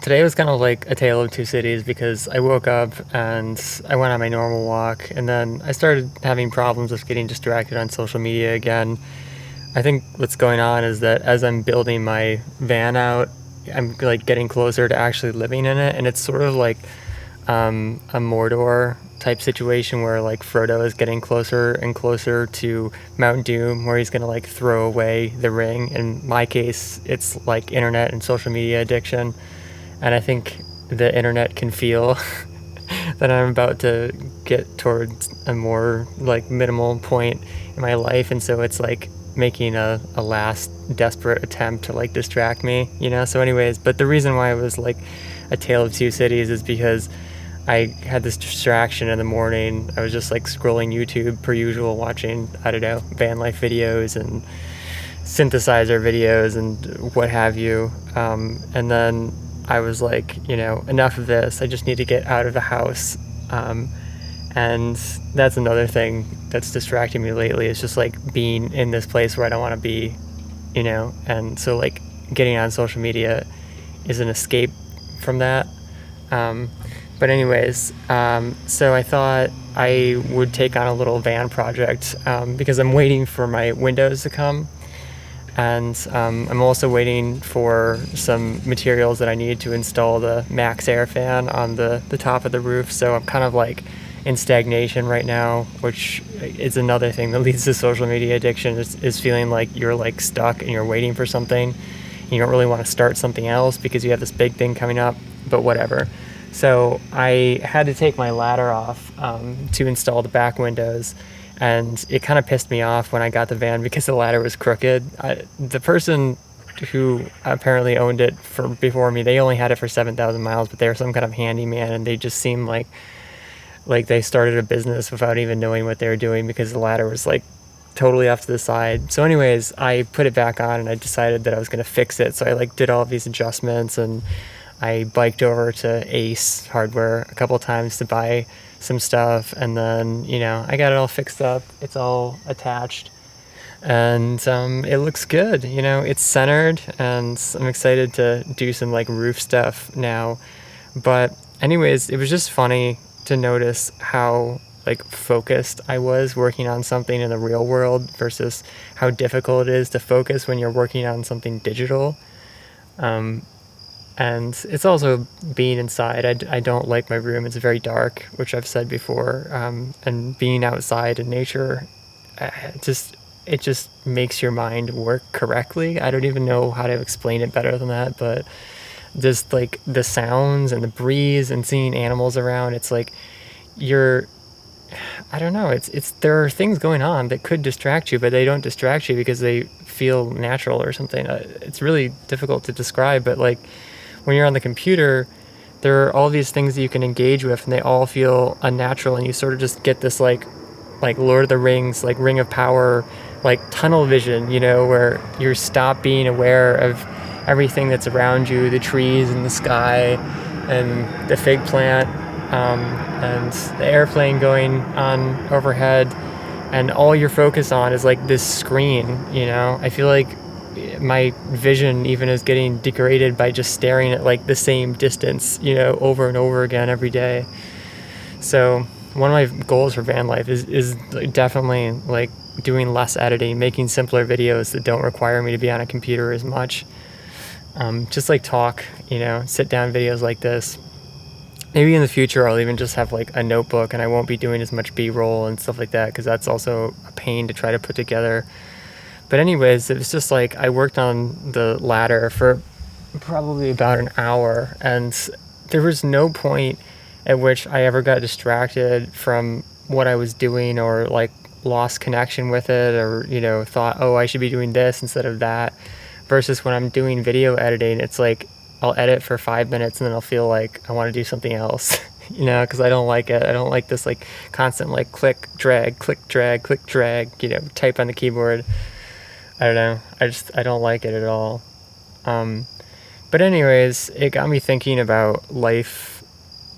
Today was kind of like a tale of two cities because I woke up and I went on my normal walk, and then I started having problems with getting distracted on social media again. I think what's going on is that as I'm building my van out, I'm like getting closer to actually living in it, and it's sort of like a Mordor type situation where like Frodo is getting closer and closer to Mount Doom, where he's gonna like throw away the ring. In my case, it's like internet and social media addiction, and I think the internet can feel that I'm about to get towards a more like minimal point in my life, and so it's like making a last desperate attempt to like distract me, you know. So anyways, but the reason why it was like a tale of two cities is because I had this distraction in the morning. I was just like scrolling YouTube per usual, watching, I don't know, van life videos and synthesizer videos and what have you. And then I was like, you know, enough of this. I just need to get out of the house. And that's another thing that's distracting me lately. It's just like being in this place where I don't want to be, you know. And so like getting on social media is an escape from that. But anyways, so I thought I would take on a little van project because I'm waiting for my windows to come, and I'm also waiting for some materials that I need to install the max air fan on the top of the roof. So I'm kind of like in stagnation right now, which is another thing that leads to social media addiction, is feeling like you're like stuck and you're waiting for something. You don't really want to start something else because you have this big thing coming up, but whatever. So I had to take my ladder off to install the back windows, and it kind of pissed me off when I got the van because the ladder was crooked. The person who apparently owned it before me, they only had it for 7,000 miles, but they were some kind of handyman, and they just seemed like they started a business without even knowing what they were doing because the ladder was like totally off to the side. So anyways, I put it back on and I decided that I was going to fix it. So I like did all of these adjustments, and I biked over to Ace Hardware a couple of times to buy some stuff, and then, you know, I got it all fixed up. It's all attached, and it looks good. You know, it's centered, and I'm excited to do some like roof stuff now. But anyways, it was just funny to notice how like focused I was working on something in the real world versus how difficult it is to focus when you're working on something digital. And it's also being inside. I don't like my room. It's very dark, which I've said before. And being outside in nature, it just makes your mind work correctly. I don't even know how to explain it better than that, but just like the sounds and the breeze and seeing animals around, it's like I don't know, there are things going on that could distract you, but they don't distract you because they feel natural or something. It's really difficult to describe, but like when you're on the computer, there are all these things that you can engage with, and they all feel unnatural, and you sort of just get this like Lord of the Rings, like Ring of Power, like tunnel vision, you know, where you stop being aware of everything that's around you, the trees and the sky and the fig plant, and the airplane going on overhead, and all you're focused on is like this screen, you know. I feel like my vision even is getting degraded by just staring at like the same distance, you know, over and over again every day. So one of my goals for van life is definitely like doing less editing, making simpler videos that don't require me to be on a computer as much. Just like talk, you know, sit down videos like this. Maybe in the future I'll even just have like a notebook, and I won't be doing as much B-roll and stuff like that, because that's also a pain to try to put together. But anyways, it was just like I worked on the ladder for probably about an hour, and there was no point at which I ever got distracted from what I was doing, or like lost connection with it, or, you know, thought, oh, I should be doing this instead of that. Versus when I'm doing video editing, it's like I'll edit for 5 minutes and then I'll feel like I want to do something else, you know, because I don't like it. I don't like this like constant like click, drag, you know, type on the keyboard. I don't know. I don't like it at all. But anyways, it got me thinking about life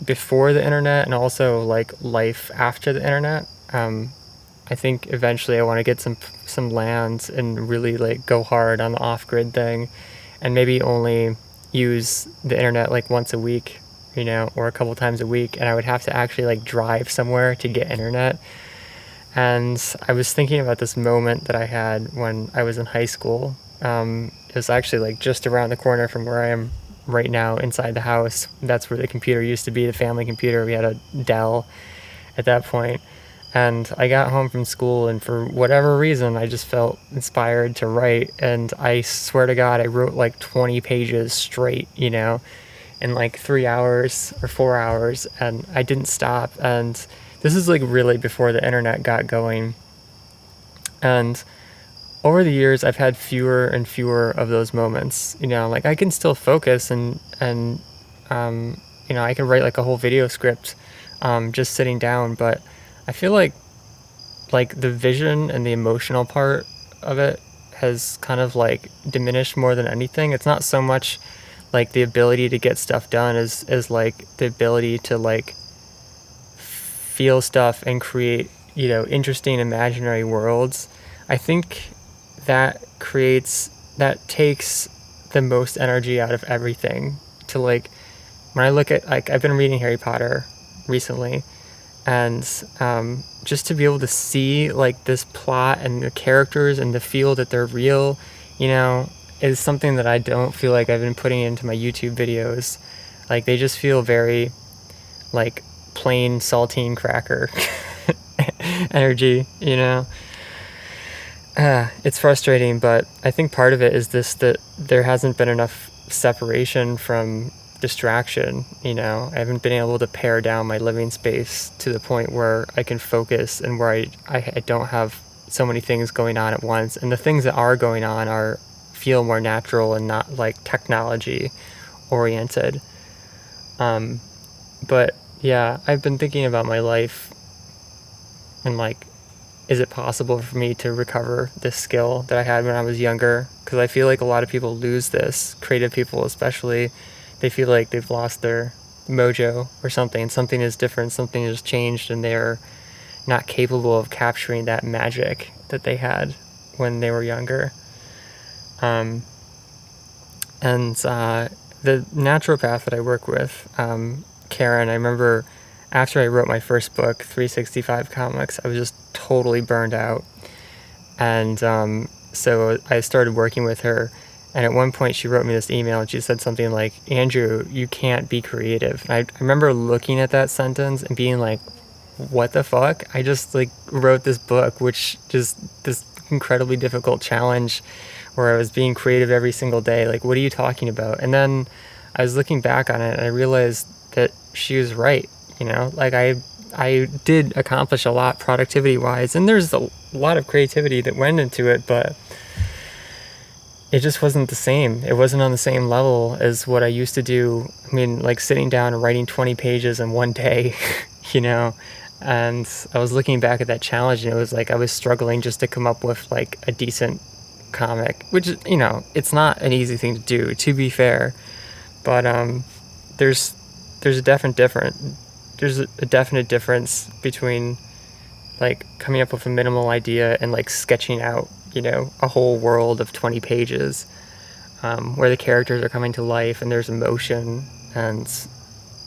before the internet and also like life after the internet. I think eventually I want to get some land and really like go hard on the off-grid thing, and maybe only use the internet like once a week, or a couple times a week, and I would have to actually like drive somewhere to get internet. And I was thinking about this moment that I had when I was in high school. It was actually like just around the corner from where I am right now inside the house. That's where the computer used to be, the family computer. We had a Dell at that point. And I got home from school, and for whatever reason, I just felt inspired to write. And I swear to God, I wrote like 20 pages straight, in like 3 hours or 4 hours, and I didn't stop. And this is like really before the internet got going. And over the years, I've had fewer and fewer of those moments. Like I can still focus and I can write like a whole video script, just sitting down. But I feel like the vision and the emotional part of it has kind of like diminished more than anything. It's not so much like the ability to get stuff done as like the ability to like feel stuff and create, interesting imaginary worlds. I think that takes the most energy out of everything. To like, when I look at, like, I've been reading Harry Potter recently, and just to be able to see like this plot and the characters and to feel that they're real, is something that I don't feel like I've been putting into my YouTube videos. Like they just feel very like plain saltine cracker energy, It's frustrating, but I think part of it is that there hasn't been enough separation from distraction. I haven't been able to pare down my living space to the point where I can focus and where I don't have so many things going on at once. And the things that are going on feel more natural and not like technology oriented. But yeah, I've been thinking about my life and like, is it possible for me to recover this skill that I had when I was younger? Because I feel like a lot of people lose this, creative people especially. They feel like they've lost their mojo or something. Something is different, something has changed, and they're not capable of capturing that magic that they had when they were younger. And the naturopath that I work with, Karen, I remember after I wrote my first book, 365 Comics, I was just totally burned out. And so I started working with her. And at one point she wrote me this email and she said something like, "Andrew, you can't be creative." And I remember looking at that sentence and being like, what the fuck? I just like wrote this book, which just this incredibly difficult challenge where I was being creative every single day. Like, what are you talking about? And then I was looking back on it and I realized that she was right. Like I did accomplish a lot productivity wise, and there's a lot of creativity that went into it, but it just wasn't the same. It wasn't on the same level as what I used to do. I mean, like sitting down and writing 20 pages in one day, and I was looking back at that challenge and it was like I was struggling just to come up with like a decent comic, which, it's not an easy thing to do, to be fair. But there's a definite difference between like coming up with a minimal idea and like sketching out, a whole world of 20 pages, where the characters are coming to life and there's emotion and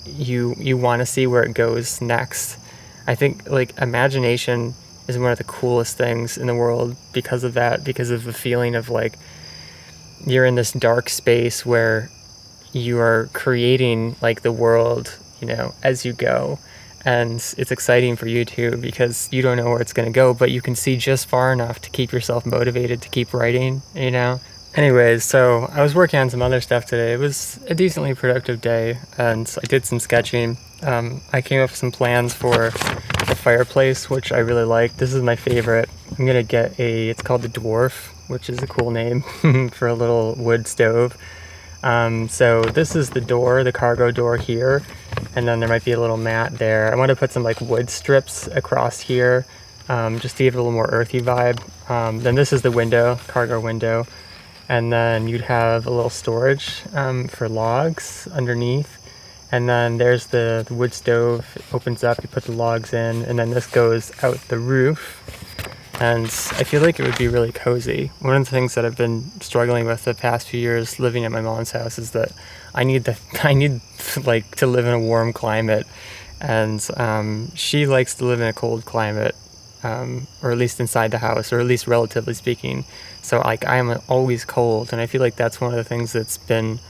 you want to see where it goes next. I think like imagination is one of the coolest things in the world because of that, because of the feeling of like you're in this dark space where you are creating like the world, as you go. And it's exciting for you too, because you don't know where it's going to go, but you can see just far enough to keep yourself motivated to keep writing, Anyways, so I was working on some other stuff today. It was a decently productive day, and I did some sketching. I came up with some plans for a fireplace, which I really like. This is my favorite. I'm going to get it's called the Dwarf, which is a cool name for a little wood stove. So this is the door, the cargo door here, and then there might be a little mat there. I want to put some like wood strips across here, just to give it a little more earthy vibe. Then this is the window, cargo window, and then you'd have a little storage for logs underneath, and then there's the wood stove. It opens up, you put the logs in, and then this goes out the roof. and I feel like it would be really cozy. One of the things that I've been struggling with the past few years living at my mom's house is that I need like to live in a warm climate, and she likes to live in a cold climate, or at least inside the house, or at least relatively speaking. So like I am always cold, and I feel like that's one of the things that's been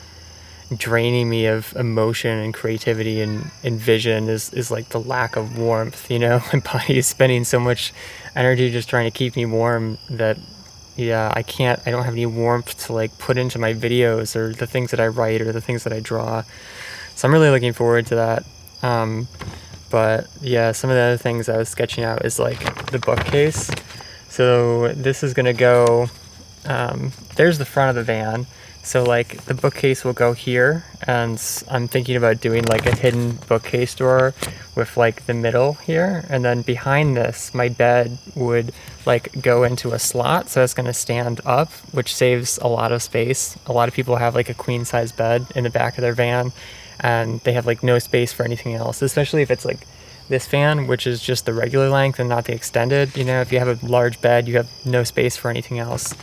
draining me of emotion and creativity and vision is like the lack of warmth. My body is spending so much energy just trying to keep me warm that I don't have any warmth to like put into my videos or the things that I write or the things that I draw. So I'm really looking forward to that. But yeah, some of the other things I was sketching out is like the bookcase. So this is gonna go, there's the front of the van. So like the bookcase will go here, and I'm thinking about doing like a hidden bookcase door with like the middle here, and then behind this my bed would like go into a slot, so it's going to stand up, which saves a lot of space. A lot of people have like a queen size bed in the back of their van, and they have like no space for anything else, especially if it's like this van, which is just the regular length and not the extended. If you have a large bed, you have no space for anything else.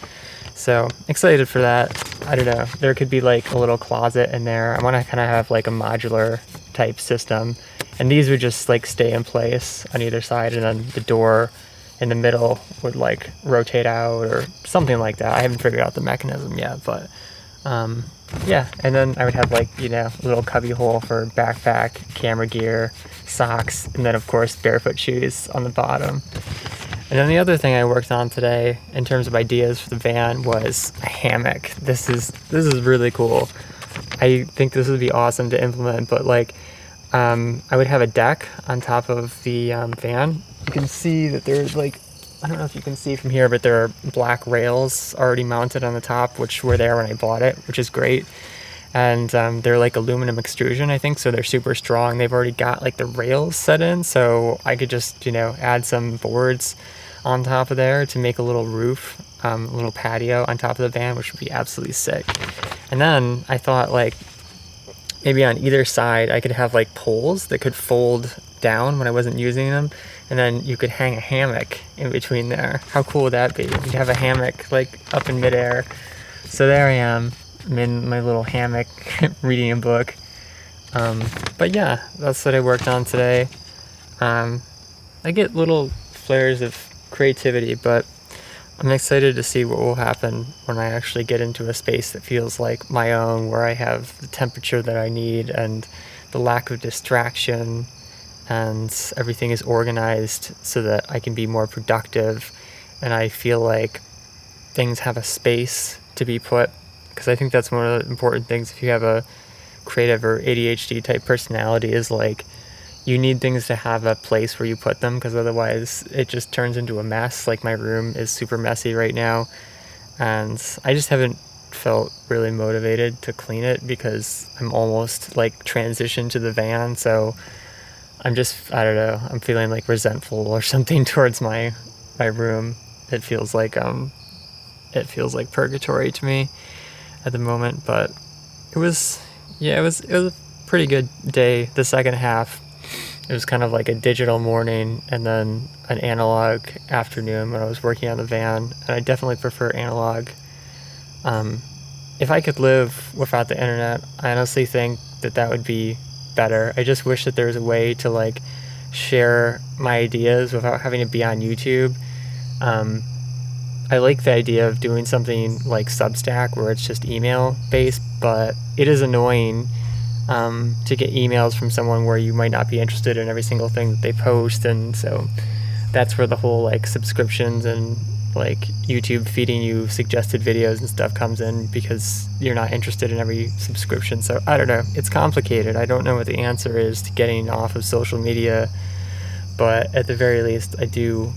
So excited for that. I don't know, there could be like a little closet in there. I want to kind of have like a modular type system, and these would just like stay in place on either side, and then the door in the middle would like rotate out or something like that. I haven't figured out the mechanism yet, but yeah. And then I would have like a little cubby hole for backpack, camera gear, socks, and then of course barefoot shoes on the bottom. And then the other thing I worked on today in terms of ideas for the van was a hammock. This is really cool. I think this would be awesome to implement, but like I would have a deck on top of the van. You can see that there's like, I don't know if you can see from here, but there are black rails already mounted on the top, which were there when I bought it, which is great. And they're like aluminum extrusion, I think, so they're super strong. They've already got like the rails set in, so I could just add some boards on top of there to make a little roof, a little patio on top of the van, which would be absolutely sick. And then I thought like maybe on either side I could have like poles that could fold down when I wasn't using them, and then you could hang a hammock in between there. How cool would that be? You'd have a hammock like up in midair. So there I am. I'm in my little hammock reading a book. But yeah, that's what I worked on today. I get little flares of creativity, but I'm excited to see what will happen when I actually get into a space that feels like my own, where I have the temperature that I need and the lack of distraction, and everything is organized so that I can be more productive, and I feel like things have a space to be put. Because I think that's one of the important things if you have a creative or ADHD type personality, is like you need things to have a place where you put them, because otherwise it just turns into a mess. Like my room is super messy right now, and I just haven't felt really motivated to clean it because I'm almost like transitioned to the van. So I don't know, I'm feeling like resentful or something towards my room. It feels like purgatory to me at the moment, but it was a pretty good day. The second half, it was kind of like a digital morning and then an analog afternoon when I was working on the van, and I definitely prefer analog. If I could live without the internet, I honestly think that would be better. I just wish that there was a way to like share my ideas without having to be on YouTube. I like the idea of doing something like Substack where it's just email based, but it is annoying to get emails from someone where you might not be interested in every single thing that they post. And so that's where the whole like subscriptions and like YouTube feeding you suggested videos and stuff comes in, because you're not interested in every subscription. So I don't know, it's complicated. I don't know what the answer is to getting off of social media, but at the very least I do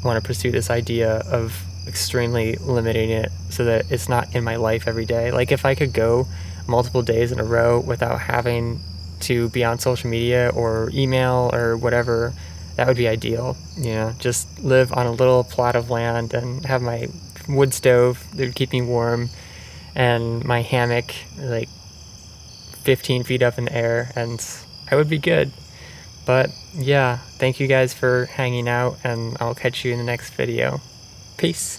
want to pursue this idea of extremely limiting it so that it's not in my life every day. Like if I could go multiple days in a row without having to be on social media or email or whatever, that would be ideal. Just live on a little plot of land and have my wood stove that would keep me warm and my hammock like 15 feet up in the air, and I would be good. But yeah, thank you guys for hanging out, and I'll catch you in the next video. Peace.